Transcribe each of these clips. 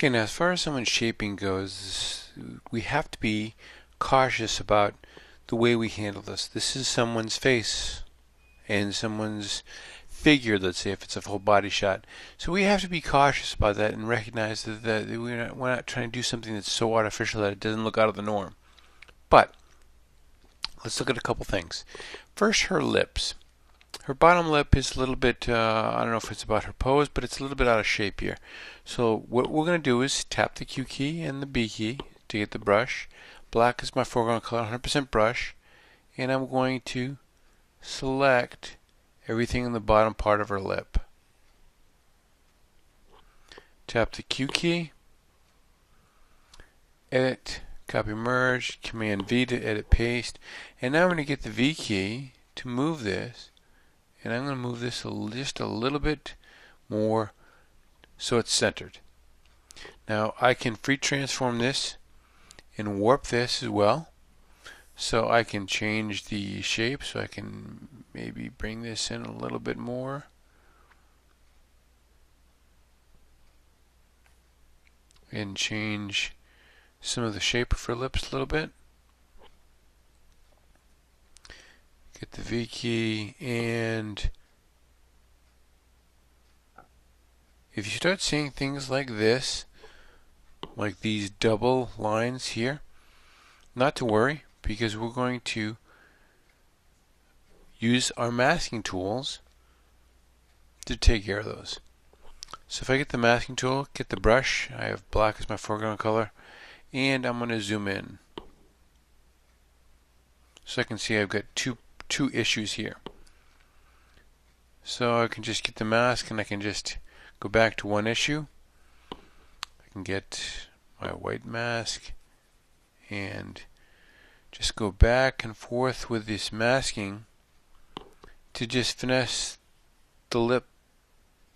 Okay, now as far as someone's shaping goes, we have to be cautious about the way we handle this. This is someone's face and someone's figure, let's say, if it's a full body shot. So we have to be cautious about that and recognize that we're not trying to do something that's so artificial that it doesn't look out of the norm. But let's look at a couple things. First, her lips. Her bottom lip is a little bit, I don't know if it's about her pose, but it's a little bit out of shape here. So what we're going to do is tap the Q key and the B key to get the brush. Black is my foreground color, 100% brush. And I'm going to select everything in the bottom part of her lip. Tap the Q key, edit, copy merge, Command V to edit paste. And now I'm going to get the V key to move this. And I'm going to move this just a little bit more so it's centered. Now I can free transform this and warp this as well. So I can change the shape, so I can maybe bring this in a little bit more. And change some of the shape of her lips a little bit. Get the V key, and if you start seeing things like this, like these double lines here, not to worry, because we're going to use our masking tools to take care of those. So if I get the masking tool, get the brush, I have black as my foreground color, and I'm going to zoom in. So I can see I've got two issues here. So I can just get the mask and I can just go back to one issue. I can get my white mask and just go back and forth with this masking to just finesse the lip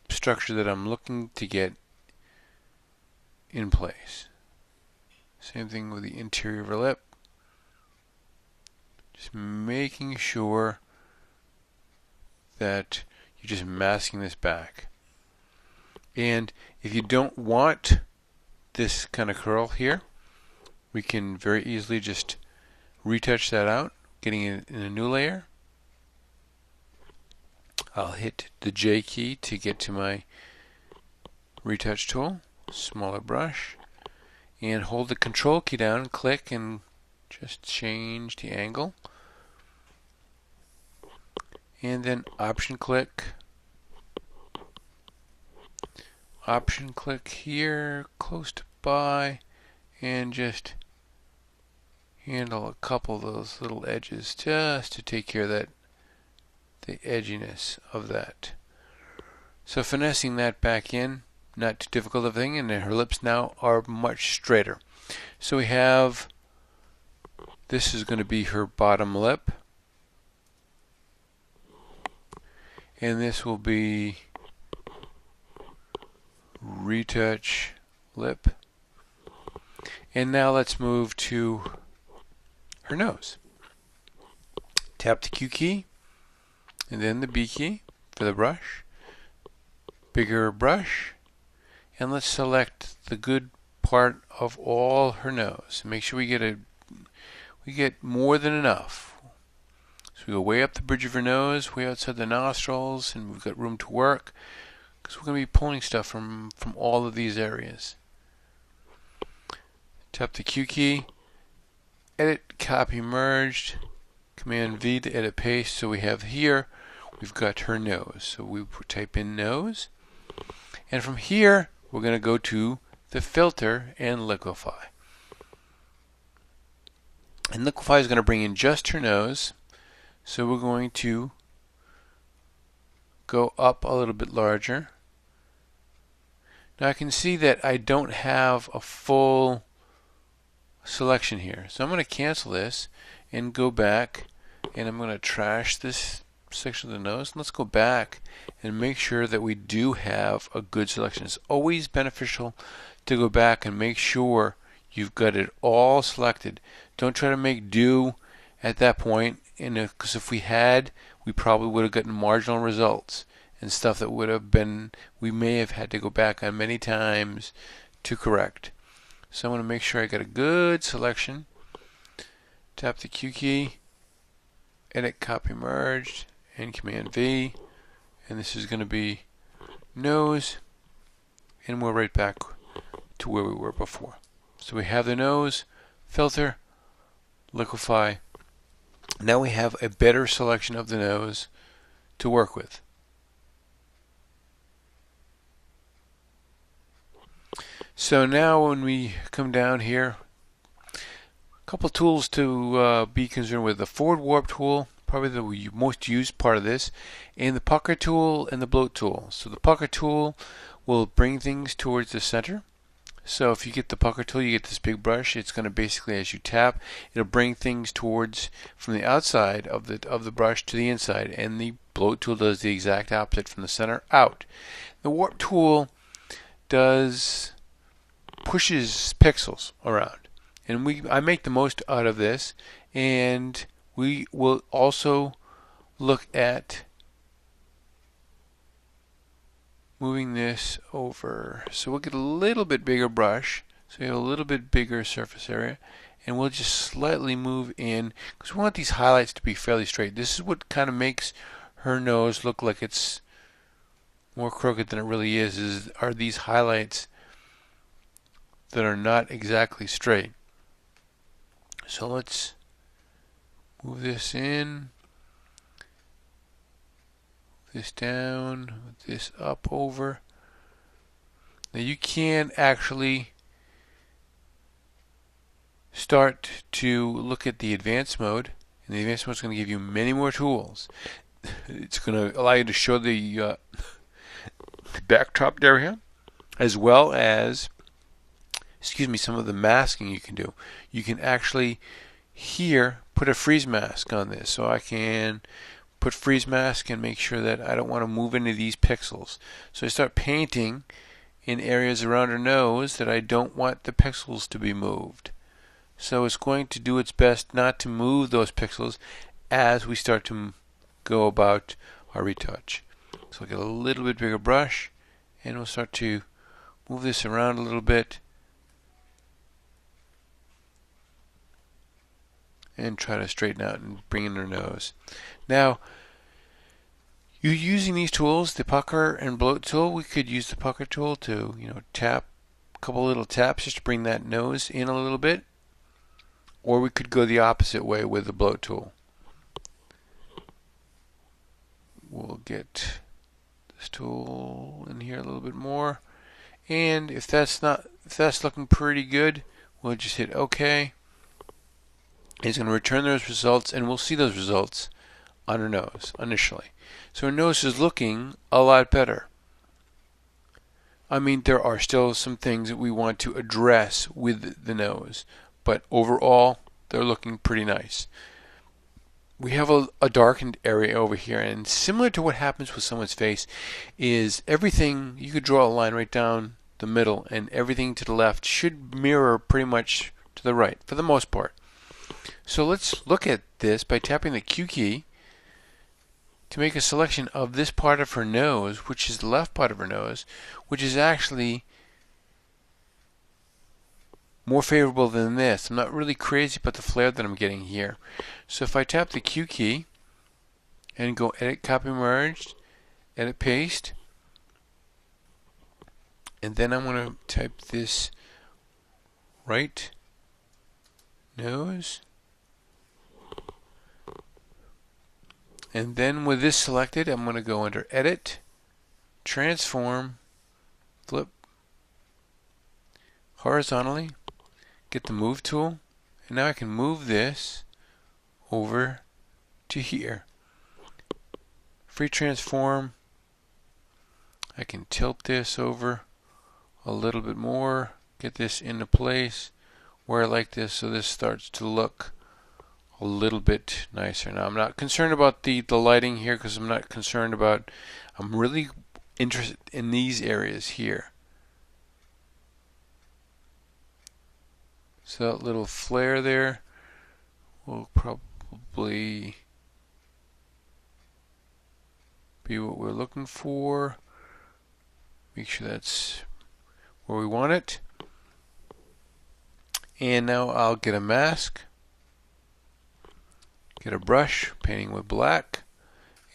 structure that I'm looking to get in place. Same thing with the interior of her lip. Just making sure that you're just masking this back. And if you don't want this kind of curl here, we can very easily just retouch that out, getting it in a new layer. I'll hit the J key to get to my retouch tool, smaller brush, and hold the control key down, click, and just change the angle. And then option click here close to by, and just handle a couple of those little edges just to take care of that, the edginess of that. So finessing that back in, not too difficult of a thing, and then her lips now are much straighter. So we have, this is going to be her bottom lip, and this will be retouch lip. And now let's move to her nose. Tap the Q key and then the B key for the brush. Bigger brush, and let's select the good part of all her nose. Make sure we get more than enough. So we go way up the bridge of her nose, way outside the nostrils, and we've got room to work because we're going to be pulling stuff from all of these areas. Tap the Q key, edit, copy, merged, Command V to edit paste. So we have here, we've got her nose. So we type in nose, and from here we're going to go to the filter and liquefy. And liquefy is going to bring in just her nose. So we're going to go up a little bit larger. Now I can see that I don't have a full selection here. So I'm going to cancel this and go back, and I'm going to trash this section of the nose. And let's go back and make sure that we do have a good selection. It's always beneficial to go back and make sure you've got it all selected. Don't try to make do at that point, because if we had, we probably would have gotten marginal results and stuff that would have been, we may have had to go back on many times to correct. So I'm going to make sure I get a good selection. Tap the Q key, edit, copy, merged, and Command V. And this is going to be nose, and we're right back to where we were before. So we have the nose, filter, liquefy. Now we have a better selection of the nose to work with. So now when we come down here, a couple tools to be concerned with. The forward warp tool, probably the most used part of this, and the pucker tool and the bloat tool. So the pucker tool will bring things towards the center. So if you get the pucker tool, you get this big brush. It's going to basically, as you tap, it'll bring things towards from the outside of the brush to the inside, and the bloat tool does the exact opposite, from the center out. The warp tool pushes pixels around, and I make the most out of this, and we will also look at moving this over. So we'll get a little bit bigger brush, so we have a little bit bigger surface area, and we'll just slightly move in, because we want these highlights to be fairly straight. This is what kind of makes her nose look like it's more crooked than it really are these highlights that are not exactly straight. So let's move this in, this down, this up over. Now you can actually start to look at the advanced mode, and the advanced mode is going to give you many more tools. It's going to allow you to show the backdrop area, as well as some of the masking you can do. You can actually here put a freeze mask on this, so I can put freeze mask and make sure that I don't want to move any of these pixels. So I start painting in areas around her nose that I don't want the pixels to be moved. So it's going to do its best not to move those pixels as we start to go about our retouch. So I'll get a little bit bigger brush, and we'll start to move this around a little bit and try to straighten out and bring in her nose. Now, you're using these tools, the pucker and bloat tool. We could use the pucker tool to, tap a couple little taps just to bring that nose in a little bit, or we could go the opposite way with the bloat tool. We'll get this tool in here a little bit more, and if that's looking pretty good, we'll just hit OK. It's going to return those results, and we'll see those results on her nose initially. So her nose is looking a lot better. I mean, there are still some things that we want to address with the nose, but overall, they're looking pretty nice. We have a darkened area over here, and similar to what happens with someone's face is everything, you could draw a line right down the middle, and everything to the left should mirror pretty much to the right, for the most part. So let's look at this by tapping the Q key to make a selection of this part of her nose, which is the left part of her nose, which is actually more favorable than this. I'm not really crazy about the flare that I'm getting here. So if I tap the Q key and go edit, copy, merged, edit, paste, and then I'm going to type this right nose. And then with this selected, I'm going to go under Edit, Transform, Flip, horizontally, get the Move tool, and now I can move this over to here. Free transform, I can tilt this over a little bit more, get this into place where I like this, so this starts to look a little bit nicer. Now I'm not concerned about the lighting here, because I'm really interested in these areas here. So that little flare there will probably be what we're looking for. Make sure that's where we want it. And now I'll get a mask, get a brush, painting with black,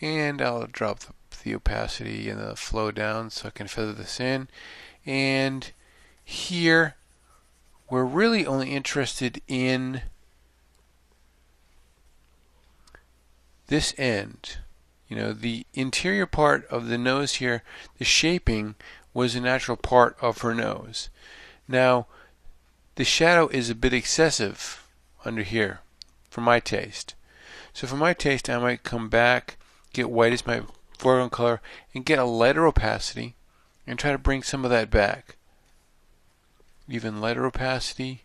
and I'll drop the opacity and the flow down so I can feather this in. And here we're really only interested in this end. You know, the interior part of the nose here, the shaping was a natural part of her nose. Now, the shadow is a bit excessive under here for my taste. So for my taste, I might come back, get white as my foreground color, and get a lighter opacity and try to bring some of that back. Even lighter opacity,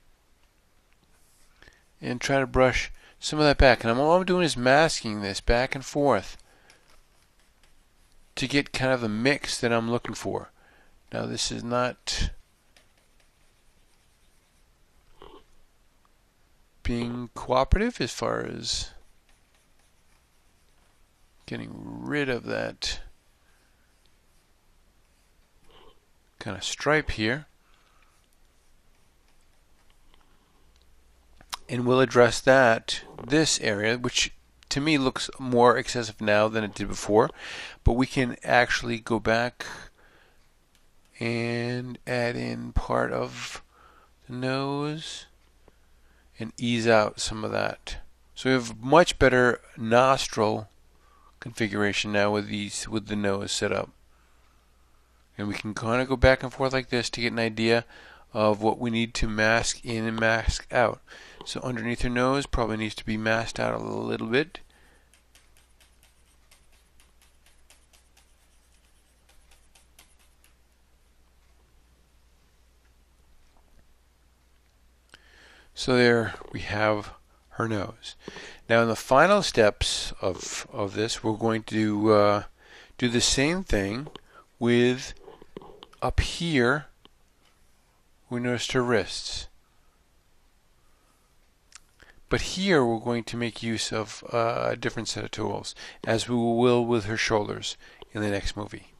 and try to brush some of that back. And all I'm doing is masking this back and forth to get kind of the mix that I'm looking for. Now this is not being cooperative as far as getting rid of that kind of stripe here. And we'll address this area, which to me looks more excessive now than it did before, but we can actually go back and add in part of the nose and ease out some of that. So we have much better nostril configuration now with the nose set up. And we can kind of go back and forth like this to get an idea of what we need to mask in and mask out. So underneath her nose probably needs to be masked out a little bit. So there we have her nose. Now in the final steps of this, we're going to do the same thing with up here. We noticed her wrists. But here we're going to make use of a different set of tools, as we will with her shoulders in the next movie.